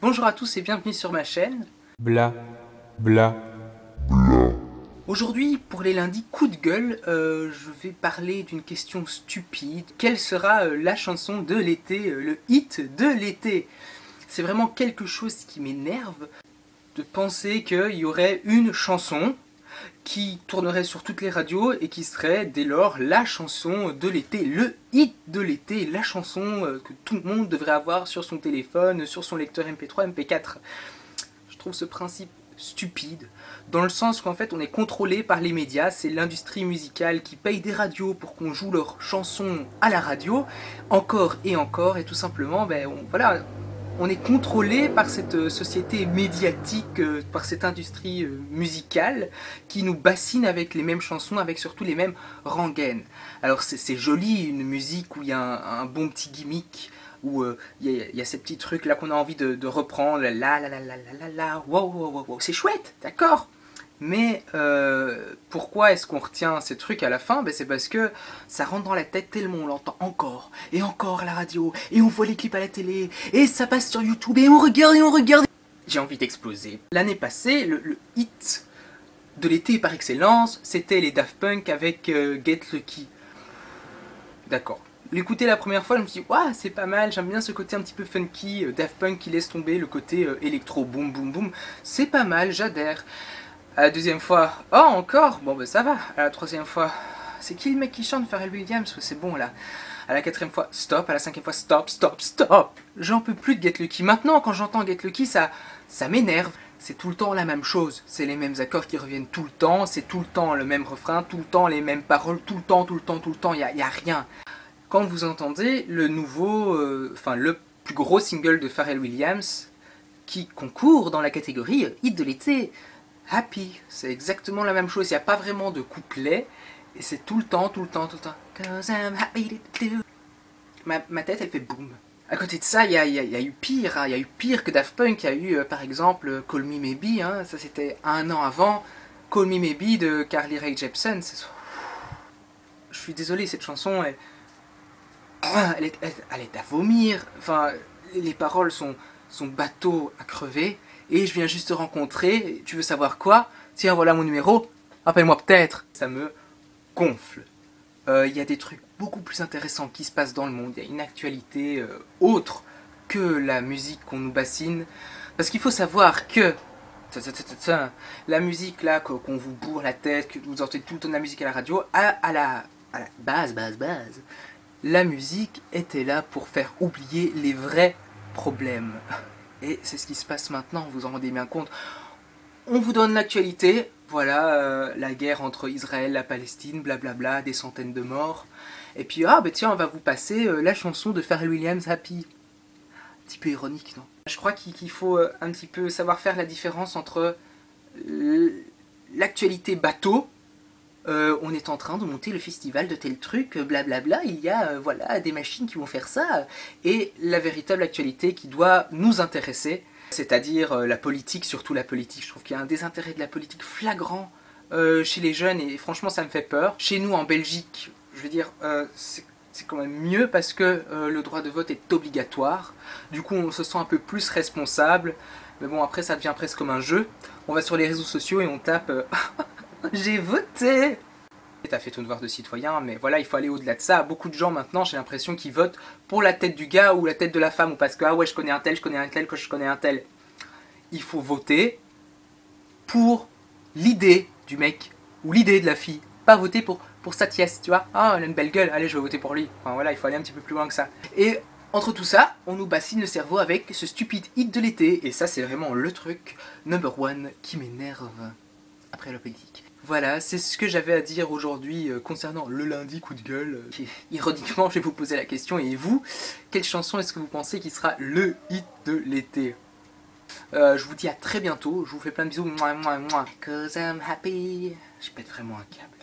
Bonjour à tous et bienvenue sur ma chaîne. Bla, bla. Aujourd'hui, pour les lundis coup de gueule, je vais parler d'une question stupide. Quelle sera la chanson de l'été, le hit de l'été? C'est vraiment quelque chose qui m'énerve de penser qu'il y aurait une chanson qui tournerait sur toutes les radios et qui serait dès lors la chanson de l'été, le hit de l'été, la chanson que tout le monde devrait avoir sur son téléphone, sur son lecteur MP3, MP4. Je trouve ce principe stupide, dans le sens qu'en fait on est contrôlé par les médias, c'est l'industrie musicale qui paye des radios pour qu'on joue leurs chansons à la radio, encore, et tout simplement, on est contrôlé par cette société médiatique, par cette industrie musicale qui nous bassine avec les mêmes chansons, avec surtout les mêmes rengaines. Alors c'est joli, une musique où il y a un bon petit gimmick, où il y a ces petits trucs là qu'on a envie de reprendre, wow, c'est chouette, d'accord. Mais pourquoi est-ce qu'on retient ces trucs à la fin? C'est parce que ça rentre dans la tête tellement on l'entend encore et encore à la radio, et on voit les clips à la télé, et ça passe sur YouTube, et on regarde. J'ai envie d'exploser. L'année passée, le hit de l'été par excellence, c'était les Daft Punk avec Get Lucky. D'accord. L'écouter la première fois, je me suis dit, waouh, c'est pas mal, j'aime bien ce côté un petit peu funky, Daft Punk qui laisse tomber le côté électro, boum boum boum, c'est pas mal, j'adhère. À la deuxième fois, oh encore, bon ça va. À la troisième fois, c'est qui le mec qui chante Pharrell Williams? C'est bon là. À la quatrième fois, stop. À la cinquième fois, stop. J'en peux plus de Get Lucky. Maintenant, quand j'entends Get Lucky, ça m'énerve. C'est tout le temps la même chose. C'est les mêmes accords qui reviennent tout le temps. C'est tout le temps le même refrain, tout le temps les mêmes paroles, tout le temps. Y a rien. Quand vous entendez le nouveau, le plus gros single de Pharrell Williams, qui concourt dans la catégorie hit de l'été, Happy, c'est exactement la même chose, il n'y a pas vraiment de couplet, et c'est tout le temps. Cause I'm happy to do. Ma tête elle fait boum. À côté de ça, il y a eu pire, hein. Il y a eu pire que Daft Punk, il y a eu par exemple Call Me Maybe, hein. Ça c'était un an avant, Call Me Maybe de Carly Rae Jepsen. Je suis désolé, cette chanson, elle est à vomir, enfin, les paroles sont bateau à crever. Et je viens juste te rencontrer, tu veux savoir quoi? Tiens, voilà mon numéro, appelle-moi peut-être. Ça me gonfle. Il y a des trucs beaucoup plus intéressants qui se passent dans le monde, il y a une actualité autre que la musique qu'on nous bassine. Parce qu'il faut savoir que la musique là, qu'on vous bourre la tête, que vous entendez tout le temps de la musique à la radio, à la base, la musique était là pour faire oublier les vrais problèmes. Et c'est ce qui se passe maintenant, vous en rendez bien compte. On vous donne l'actualité, voilà, la guerre entre Israël et la Palestine, blablabla, des centaines de morts. Et puis, tiens, on va vous passer la chanson de Pharrell Williams, Happy. Un petit peu ironique, non? Je crois qu'il faut un petit peu savoir faire la différence entre l'actualité bateau, on est en train de monter le festival de tel truc, blablabla, il y a des machines qui vont faire ça, et la véritable actualité qui doit nous intéresser, c'est-à-dire la politique, surtout la politique. Je trouve qu'il y a un désintérêt de la politique flagrant chez les jeunes, et franchement ça me fait peur. Chez nous en Belgique, je veux dire, c'est quand même mieux parce que le droit de vote est obligatoire, du coup on se sent un peu plus responsable, mais bon après ça devient presque comme un jeu. On va sur les réseaux sociaux et on tape j'ai voté. T'as fait ton devoir de citoyen, mais voilà, il faut aller au-delà de ça. Beaucoup de gens maintenant, j'ai l'impression qu'ils votent pour la tête du gars ou la tête de la femme, ou parce que ah ouais, je connais un tel, que je connais un tel. Il faut voter pour l'idée du mec ou l'idée de la fille, pas voter pour sa tiesse, tu vois. Ah, elle a une belle gueule, allez, je vais voter pour lui. Enfin voilà, il faut aller un petit peu plus loin que ça. Et entre tout ça, on nous bassine le cerveau avec ce stupide hit de l'été, et ça c'est vraiment le truc number one qui m'énerve après la politique. Voilà, c'est ce que j'avais à dire aujourd'hui concernant le lundi coup de gueule. Ironiquement, je vais vous poser la question, et vous, quelle chanson est-ce que vous pensez qui sera le hit de l'été? Je vous dis à très bientôt, je vous fais plein de bisous. Cause I'm happy. Je pète vraiment un câble.